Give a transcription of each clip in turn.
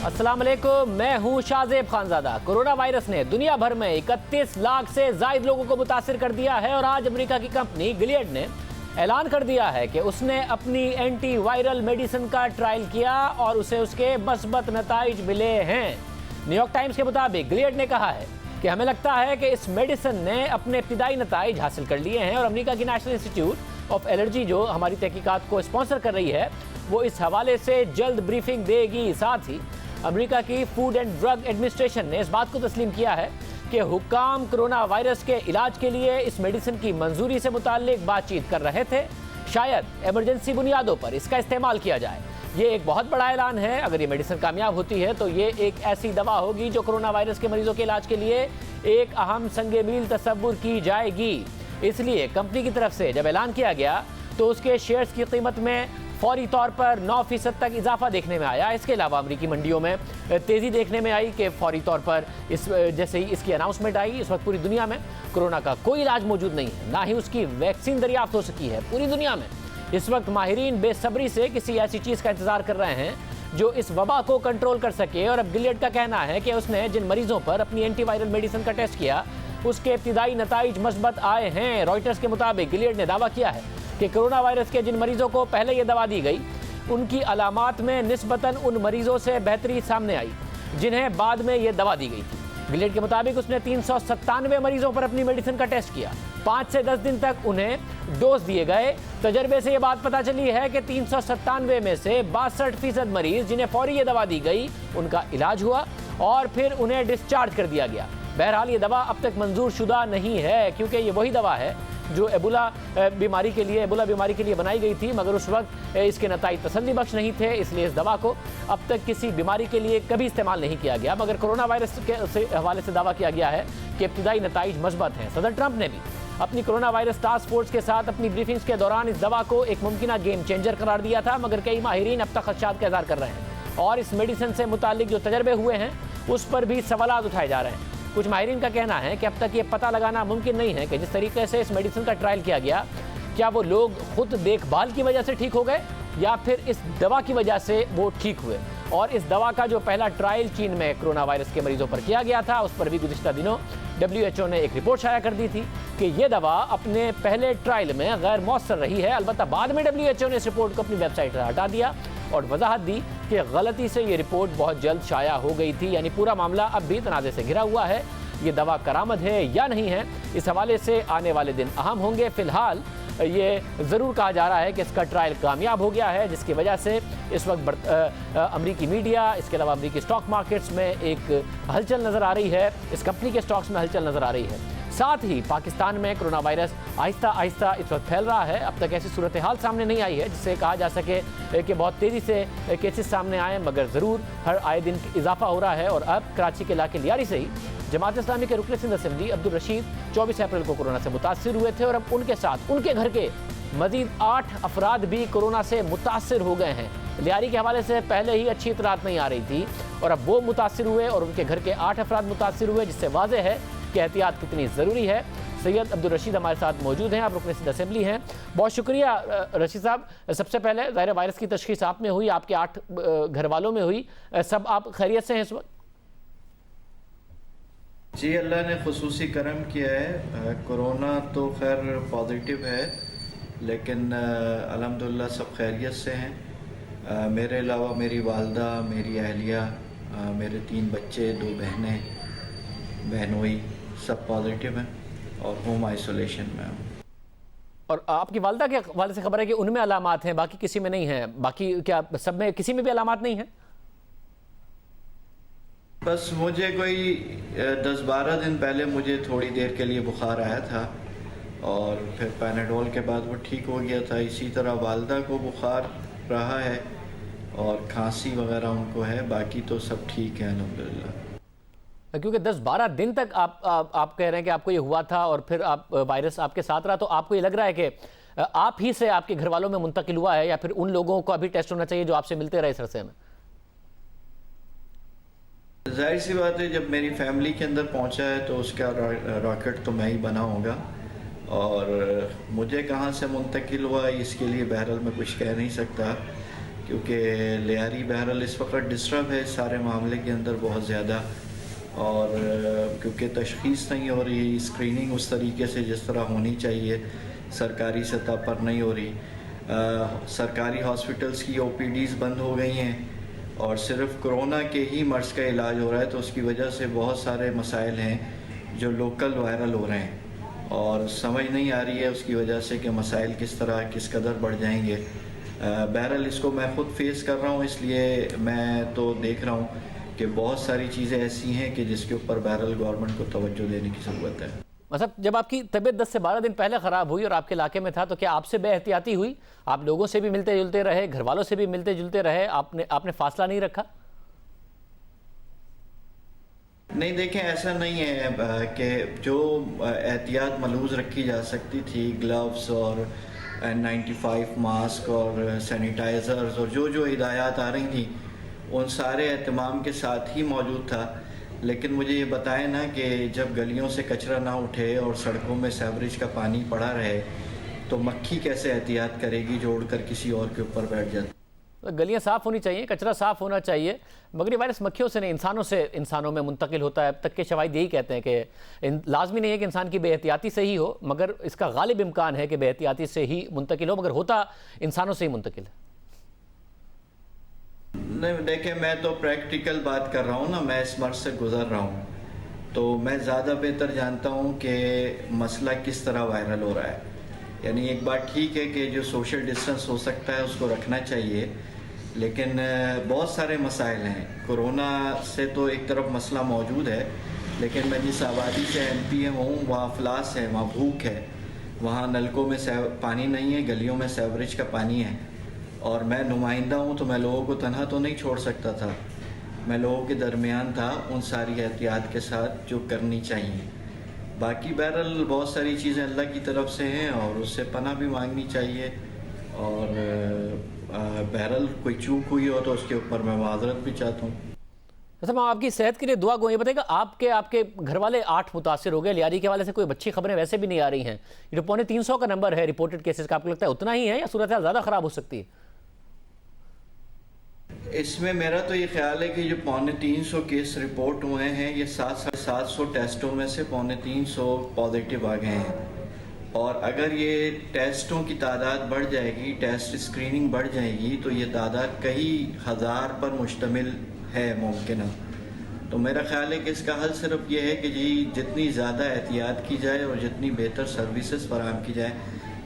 अस्सलाम वालेकुम, मैं हूं शाहजेब खानजादा। कोरोना वायरस ने दुनिया भर में 31 लाख से ज्यादा लोगों को मुतासिर कर दिया है और आज अमेरिका की कंपनी गिलियड ने ऐलान कर दिया है कि उसने अपनी एंटी वायरल मेडिसिन का ट्रायल किया और उसे उसके मस्बत नताइज मिले हैं। न्यूयॉर्क टाइम्स के मुताबिक गिलियड ने कहा है कि हमें लगता है कि इस मेडिसिन ने अपने इब्तिदाई नताइज हासिल कर लिए हैं और अमेरिका की नेशनल इंस्टीट्यूट ऑफ एलर्जी जो हमारी तहकीकात को स्पॉन्सर कर रही है वो इस हवाले से जल्द ब्रीफिंग देगी। साथ ही अमेरिका की फूड एंड ड्रग एडमिनिस्ट्रेशन ने इस बात को तस्लीम किया है कि हुक्काम कोरोना वायरस के इलाज के लिए इस मेडिसिन की मंजूरी से मुताल्लिक बातचीत कर रहे थे। शायद इमरजेंसी बुनियादों पर इसका इस्तेमाल किया जाए। ये एक बहुत बड़ा ऐलान है। अगर ये मेडिसिन कामयाब होती है तो ये एक ऐसी दवा होगी जो कोरोना वायरस के मरीजों के इलाज के लिए एक अहम संगे मील तस्वुर की जाएगी। इसलिए कंपनी की तरफ से जब ऐलान किया गया तो उसके शेयर्स की कीमत में फौरी तौर पर 9% तक इजाफा देखने में आया। इसके अलावा अमेरिकी मंडियों में तेज़ी देखने में आई कि फौरी तौर पर जैसे ही इसकी अनाउंसमेंट आई, इस वक्त पूरी दुनिया में कोरोना का कोई इलाज मौजूद नहीं है, ना ही उसकी वैक्सीन दरियाफ्त हो सकी है। पूरी दुनिया में इस वक्त माहिरीन बेसब्री से किसी ऐसी चीज़ का इंतजार कर रहे हैं जो इस वबा को कंट्रोल कर सके। और अब गिलियड का कहना है कि उसने जिन मरीजों पर अपनी एंटीवायरल मेडिसिन का टेस्ट किया उसके इब्तिदाई नताइज मस्बत आए हैं। रॉयटर्स के मुताबिक गिलियड ने दावा किया है कि कोरोना वायरस के जिन मरीजों को पहले ये दवा दी गई उनकी अलामात में निस्बतन उन मरीजों से बेहतरी सामने आई जिन्हें बाद में ये दवा दी गई थी। गिलियड के मुताबिक उसने 397 मरीजों पर अपनी मेडिसिन का टेस्ट किया। 5 से 10 दिन तक उन्हें डोज दिए गए। तजर्बे से ये बात पता चली है कि 397 में से 62% मरीज जिन्हें फौरी ये दवा दी गई उनका इलाज हुआ और फिर उन्हें डिस्चार्ज कर दिया गया। बहरहाल ये दवा अब तक मंजूर शुदा नहीं है क्योंकि ये वही दवा है जो एबोला बीमारी के लिए बनाई गई थी, मगर उस वक्त इसके नताइज तसल्ली बख्श नहीं थे, इसलिए इस दवा को अब तक किसी बीमारी के लिए कभी इस्तेमाल नहीं किया गया। मगर कोरोना वायरस के हवाले से दावा किया गया है कि इब्तिदाई नताइज मस्बत हैं। सदर ट्रंप ने भी अपनी कोरोना वायरस टास्क फोर्स के साथ अपनी ब्रीफिंग्स के दौरान इस दवा को एक मुमकिन गेम चेंजर करार दिया था, मगर कई माहिरीन अब तक खदशात का इज़हार कर रहे हैं और इस मेडिसिन से मुतालिक जो तजर्बे हुए हैं उस पर भी सवालात उठाए जा रहे हैं। कुछ माहिरीन का कहना है कि अब तक ये पता लगाना मुमकिन नहीं है कि जिस तरीके से इस मेडिसिन का ट्रायल किया गया क्या वो लोग खुद देखभाल की वजह से ठीक हो गए या फिर इस दवा की वजह से वो ठीक हुए। और इस दवा का जो पहला ट्रायल चीन में कोरोना वायरस के मरीजों पर किया गया था उस पर भी गुज़िश्ता दिनों WHO ने एक रिपोर्ट शाया कर दी थी कि ये दवा अपने पहले ट्रायल में गैर मौसर रही है। अलबत्ता बाद में WHO ने इस रिपोर्ट को अपनी वेबसाइट से हटा दिया और वजाहत दी कि गलती से ये रिपोर्ट बहुत जल्द शाया हो गई थी। यानी पूरा मामला अब भी तनाज़े से घिरा हुआ है। ये दवा करामद है या नहीं है, इस हवाले से आने वाले दिन अहम होंगे। फिलहाल ये ज़रूर कहा जा रहा है कि इसका ट्रायल कामयाब हो गया है, जिसकी वजह से इस वक्त अमरीकी मीडिया, इसके अलावा अमरीकी स्टॉक मार्केट्स में एक हलचल नज़र आ रही है, इस कंपनी के स्टॉक्स में हलचल नज़र आ रही है। साथ ही पाकिस्तान में कोरोना वायरस आहिस्ता आहिस्ता इस वक्त फैल रहा है। अब तक ऐसी सूरत हाल सामने नहीं आई है जिससे कहा जा सके कि बहुत तेज़ी से केसेस सामने आए, मगर ज़रूर हर आए दिन इजाफा हो रहा है। और अब कराची के इलाके लियारी से ही जमात इस्लामी के रुकन सिंध असेंबली अब्दुल रशीद 24 अप्रैल को कोरोना से मुतासिर हुए थे और अब उनके साथ उनके घर के मजीद 8 अफराद भी कोरोना से मुतासिर हो गए हैं। लियारी के हवाले से पहले ही अच्छी इतलात नहीं आ रही थी और अब वो मुतासिर हुए और उनके घर के 8 अफराद मुतासिर हुए, जिससे वाज़ेह है कि एहतियात कितनी ज़रूरी है। सैयद अब्दुल रशीद हमारे साथ मौजूद हैं, आप रुकन सिंध असेंबली हैं। बहुत शुक्रिया रशीद साहब। सबसे पहले ज़ाहिर वायरस की तशख़ीस आप में हुई, आपके 8 घर वालों में हुई, सब आप खैरियत से हैं इस वक्त? जी, अल्लाह ने खुसूसी करम किया है। कोरोना तो खैर पॉजिटिव है लेकिन अल्हम्दुलिल्लाह सब खैरियत से हैं। मेरे अलावा मेरी वालदा, मेरी अहलिया, मेरे 3 बच्चे, 2 बहनोई सब पॉजिटिव हैं और होम आइसोलेशन में हूँ। और आपकी वालदा के वाले से खबर है कि उनमें अलामात हैं, बाकी किसी में नहीं है? बाकी क्या सब में, किसी में भी अलामात नहीं है? बस मुझे कोई 10-12 दिन पहले मुझे थोड़ी देर के लिए बुखार आया था और फिर पैनाडोल के बाद वो ठीक हो गया था। इसी तरह वालदा को बुखार रहा है और खांसी वगैरह उनको है, बाकी तो सब ठीक है अल्हम्दुलिल्लाह। क्योंकि 10-12 दिन तक आप कह रहे हैं कि आपको ये हुआ था और फिर वायरस आपके साथ रहा, तो आपको ये लग रहा है कि आप ही से आपके घर वालों में मुंतकिल हुआ है या फिर उन लोगों को अभी टेस्ट होना चाहिए जो आपसे मिलते रहे इस अरसे में? जाहिर सी बात है, जब मेरी फैमिली के अंदर पहुंचा है तो उसका रॉकेट तो मैं ही बना होगा और मुझे कहां से मुंतकिल हुआ इसके लिए बहरहाल मैं कुछ कह नहीं सकता। کیونکہ لیاری بہرحال اس وقت ڈسٹرب ہے سارے معاملے کے اندر بہت زیادہ، اور کیونکہ تشخیص نہیں ہو رہی، اسکریننگ اس طریقے سے جس طرح ہونی چاہیے سرکاری سطح پر نہیں ہو رہی، سرکاری ہاسپٹلس کی او پی ڈیز بند ہو گئی ہیں اور صرف کرونا کے ہی مرض کا علاج ہو رہا ہے، تو اس کی وجہ سے بہت سارے مسائل ہیں جو لوکل وائرل ہو رہے ہیں اور سمجھ نہیں آ رہی ہے اس کی وجہ سے کہ مسائل کس طرح کس قدر بڑھ جائیں گے۔ بہرحال اس کو میں خود فیس کر رہا ہوں، اس لیے میں تو دیکھ رہا ہوں کہ بہت ساری چیزیں ایسی ہیں کہ جس کے اوپر بہرحال گورنمنٹ کو توجہ دینے کی ضرورت ہے۔ مطلب جب آپ کی طبیعت 10 سے 12 دن پہلے خراب ہوئی اور آپ کے علاقے میں تھا تو کیا آپ سے بے احتیاطی ہوئی؟ آپ لوگوں سے بھی ملتے جلتے رہے، گھر والوں سے بھی ملتے جلتے رہے، آپ نے فاصلہ نہیں رکھا؟ نہیں دیکھیں، ایسا نہیں ہے کہ جو احتیاط ملحوظ رکھی جا سکتی تھی، گلوز اور N95 ماسک اور سینیٹائزرز اور جو ہدایات آ رہی تھیں ان سارے اہتمام کے ساتھ ہی موجود تھا، لیکن مجھے یہ بتائیں نا کہ جب گلیوں سے کچرا نہ اٹھے اور سڑکوں میں سیوریج کا پانی پڑا رہے تو مکھی کیسے احتیاط کرے گی جو اڑ کر کسی اور کے اوپر بیٹھ جاتی؟ گلیاں صاف ہونی چاہیے، کچرا صاف ہونا چاہیے، مگر یہ وائرس مکھیوں سے نہیں انسانوں میں منتقل ہوتا ہے۔ اب تک کے شواہد یہی کہتے ہیں کہ لازمی نہیں ہے کہ انسان کی بے احتیاطی سے ہی ہو، مگر اس کا غالب امکان ہے کہ بے احتیاطی سے ہی منتقل ہو، مگر ہوتا انسانوں سے ہی منتقل ہے۔ نہیں دیکھیں، میں تو پریکٹیکل بات کر رہا ہوں نا، میں اس مرض سے گزر رہا ہوں تو میں زیادہ بہتر جانتا ہوں کہ مسئلہ کس طرح وائرل ہو رہا ہے۔ یعنی ایک بات ٹھیک ہے کہ جو سوشل ڈسٹنس ہو سکتا ہے اس کو رکھنا چاہیے، لیکن بہت سارے مسائل ہیں۔ کرونا سے تو ایک طرف مسئلہ موجود ہے، لیکن میں جس آبادی سے ایم پی ہوں وہاں افلاس ہے، وہاں بھوک ہے، وہاں نلکوں میں پانی نہیں ہے، گلیوں میں سیوریج کا پانی ہے، اور میں نمائندہ ہوں تو میں لوگوں کو تنہا تو نہیں چھوڑ سکتا تھا، میں لوگوں کے درمیان تھا ان ساری احتیاط کے ساتھ جو کرنی چاہیے۔ باقی بہرحال بہت ساری چیزیں اللہ کی طرف سے ہیں اور اس سے پناہ بھی مانگنی چاہیے، اور بہرحال کوئی چوک ہوئی ہو تو اس کے اوپر میں معذرت بھی چاہتا ہوں۔ میں آپ کی صحت کے لیے دعا گو۔ یہ بتائیں گا آپ کے گھر والے 8 متاثر ہو گئے، لیاری کے والے سے کوئی اچھی خبریں ویسے بھی نہیں آ رہی ہیں، یہ 350 کا نمبر ہے رپورٹڈ کیسز کا، آپ کو لگتا ہے اتنا ہی ہے یا صورتحال زیادہ خراب ہو سکتی ہے؟ اس میں میرا تو یہ خیال ہے کہ جو 350 کیس رپورٹ ہوئے ہیں یہ 700 ٹیسٹوں میں سے 350 پازیٹیو آ گئے ہیں، اور اگر یہ ٹیسٹوں کی تعداد بڑھ جائے گی، ٹیسٹ اسکریننگ بڑھ جائے گی تو یہ تعداد کئی ہزار پر مشتمل ہے ممکنہ۔ تو میرا خیال ہے کہ اس کا حل صرف یہ ہے کہ جتنی زیادہ احتیاط کی جائے اور جتنی بہتر سروسز فراہم کی جائے۔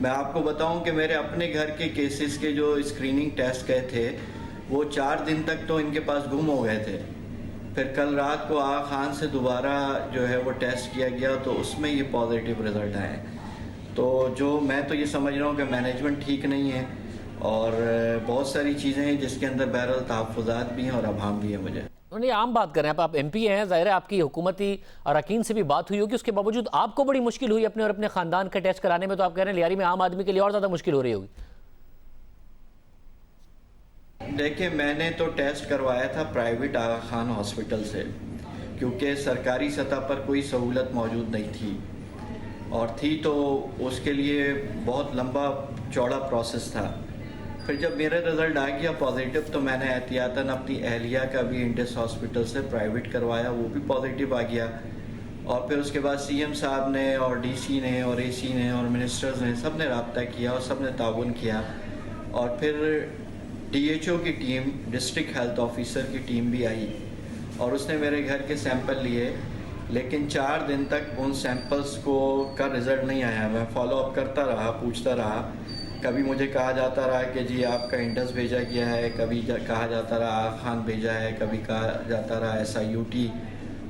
میں آپ کو بتاؤں کہ میرے اپنے گھر کے کیسز کے جو اسکریننگ ٹیسٹ گئے تھے وہ 4 دن تک تو ان کے پاس گم ہو گئے تھے، پھر کل رات کو آغا خان سے دوبارہ جو ہے وہ ٹیسٹ کیا گیا تو اس میں یہ پازیٹیو رزلٹ آئے۔ تو میں تو یہ سمجھ رہا ہوں کہ مینجمنٹ ٹھیک نہیں ہے اور بہت ساری چیزیں ہیں جس کے اندر بہرحال تحفظات بھی ہیں اور ابہام بھی ہیں۔ مجھے نہیں، عام بات کریں، آپ ایم پی ہیں، ظاہر ہے آپ کی حکومتی اراکین سے بھی بات ہوئی ہوگی، اس کے باوجود آپ کو بڑی مشکل ہوئی اپنے اور اپنے خاندان کا ٹیسٹ کرانے میں، تو آپ کہہ رہے ہیں لیاری میں عام آدمی کے لیے اور زیادہ مشکل ہو رہی ہوگی۔ دیکھیں، میں نے تو ٹیسٹ کروایا تھا پرائیویٹ آغا خان ہاسپٹل سے، کیونکہ سرکاری سطح پر کوئی سہولت موجود نہیں تھی، اور تھی تو اس کے لیے بہت لمبا چوڑا پروسیس تھا۔ پھر جب میرا رزلٹ آ گیا پازیٹیو تو میں نے احتیاطاً اپنی اہلیہ کا بھی انڈس ہاسپٹل سے پرائیویٹ کروایا، وہ بھی پازیٹیو آ گیا، اور پھر اس کے بعد سی ایم صاحب نے اور ڈی سی نے اور اے سی نے اور منسٹرز نے سب نے رابطہ کیا اور سب نے تعاون کیا، اور پھر ڈی ایچ او کی ٹیم، ڈسٹرکٹ ہیلتھ آفیسر کی ٹیم بھی آئی اور اس نے میرے گھر کے سیمپل لیے، لیکن 4 دن تک ان سیمپلز کا رزلٹ نہیں آیا۔ میں فالو اپ کرتا رہا، پوچھتا رہا، کبھی مجھے کہا جاتا رہا کہ جی آپ کا انڈس بھیجا گیا ہے، کبھی کہا جاتا رہا آغا خان بھیجا ہے، کبھی کہا جاتا رہا SIUT،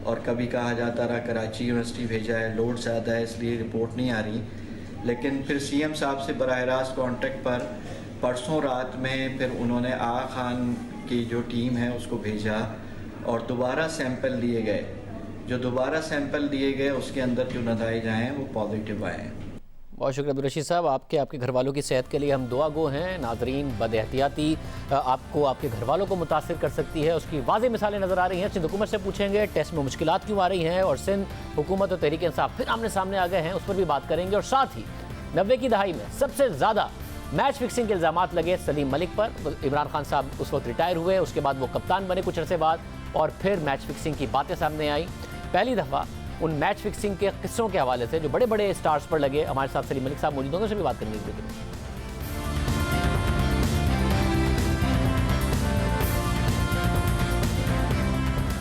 اور کبھی کہا جاتا رہا کراچی یونیورسٹی بھیجا ہے، لوڈ زیادہ ہے اس لیے رپورٹ نہیں آ رہی۔ لیکن پھر سی ایم صاحب سے براہ راست کانٹیکٹ پر پرسوں رات میں پھر انہوں نے آغا خان کی جو ٹیم ہے اس کو بھیجا اور دوبارہ سیمپل لیے گئے، جو دوبارہ سیمپل دیے گئے اس کے اندر جو نتائج آئے ہیں وہ پازیٹیو آئے ہیں۔ بہت شکریہ عبدالرشید صاحب، آپ کے گھر والوں کی صحت کے لیے ہم دعا گو ہیں۔ ناظرین، بد احتیاطی آپ کو، آپ کے گھر والوں کو متاثر کر سکتی ہے، اس کی واضح مثالیں نظر آ رہی ہیں۔ سندھ حکومت سے پوچھیں گے ٹیسٹ میں مشکلات کیوں آ رہی ہیں، اور سندھ حکومت اور تحریک انصاف پھر آمنے سامنے آ گئے ہیں، اس پر بھی بات کریں گے، اور ساتھ ہی 90 کی دہائی میں سب سے زیادہ میچ فکسنگ کے الزامات لگے سلیم ملک پر. عمران خان صاحب اس وقت ریٹائر ہوئے, اس کے بعد وہ کپتان بنے کچھ عرصے بعد, اور پھر میچ فکسنگ کی باتیں سامنے آئیں. پہلی دفعہ ان میچ فکسنگ کے قصوں کے حوالے سے جو بڑے بڑے اسٹارز پر لگے, ہمارے ساتھ سلیم ملک صاحب موجود ہیں, ان سے بھی بات کرنی ہے.